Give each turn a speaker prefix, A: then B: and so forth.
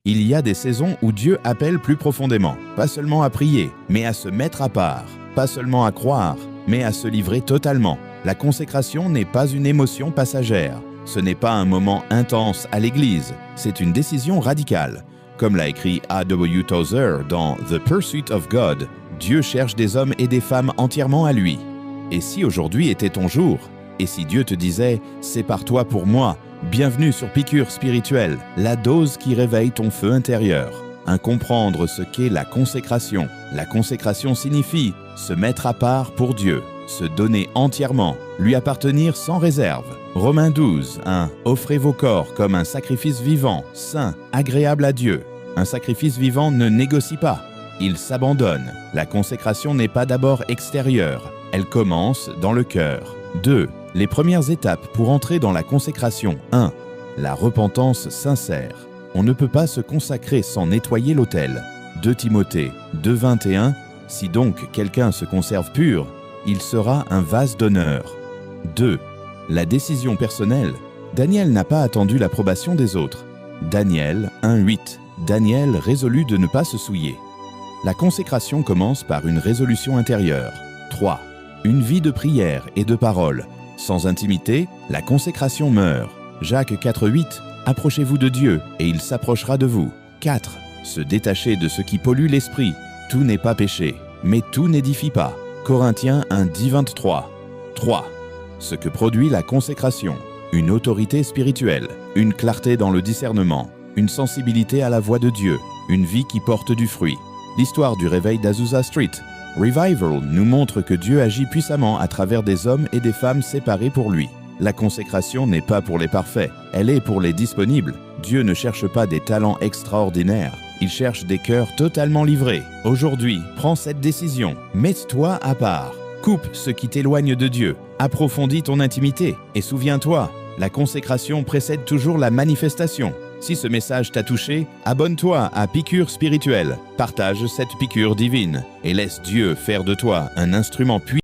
A: Il y a des saisons où Dieu appelle plus profondément, pas seulement à prier, mais à se mettre à part, pas seulement à croire, mais à se livrer totalement. La consécration n'est pas une émotion passagère, ce n'est pas un moment intense à l'église, c'est une décision radicale. Comme l'a écrit A.W. Tozer dans The Pursuit of God, Dieu cherche des hommes et des femmes entièrement à lui. Et si aujourd'hui était ton jour, et si Dieu te disait « c'est par toi pour moi », bienvenue sur Piqûre spirituelle, la dose qui réveille ton feu intérieur. Comprendre ce qu'est la consécration. La consécration signifie se mettre à part pour Dieu, se donner entièrement, lui appartenir sans réserve. Romains 12, 1. Offrez vos corps comme un sacrifice vivant, saint, agréable à Dieu. Un sacrifice vivant ne négocie pas, il s'abandonne. La consécration n'est pas d'abord extérieure, elle commence dans le cœur. 2. Les premières étapes pour entrer dans la consécration. 1. La repentance sincère. On ne peut pas se consacrer sans nettoyer l'autel. 2 Timothée 2,21. Si donc quelqu'un se conserve pur, il sera un vase d'honneur. 2. La décision personnelle. Daniel n'a pas attendu l'approbation des autres. Daniel 1,8. Daniel résolut de ne pas se souiller. La consécration commence par une résolution intérieure. 3. Une vie de prière et de parole. Sans intimité, la consécration meurt. Jacques 4,8. Approchez-vous de Dieu, et il s'approchera de vous. 4. Se détacher de ce qui pollue l'esprit. Tout n'est pas péché, mais tout n'édifie pas. Corinthiens 1,10-23. 3. Ce que produit la consécration. Une autorité spirituelle, une clarté dans le discernement, une sensibilité à la voix de Dieu, une vie qui porte du fruit. L'histoire du réveil d'Azusa Street, Revival, nous montre que Dieu agit puissamment à travers des hommes et des femmes séparés pour lui. La consécration n'est pas pour les parfaits, elle est pour les disponibles. Dieu ne cherche pas des talents extraordinaires, il cherche des cœurs totalement livrés. Aujourd'hui, prends cette décision, mets-toi à part, coupe ce qui t'éloigne de Dieu, approfondis ton intimité et souviens-toi, la consécration précède toujours la manifestation. Si ce message t'a touché, abonne-toi à Piqûre spirituelle, partage cette piqûre divine et laisse Dieu faire de toi un instrument puissant.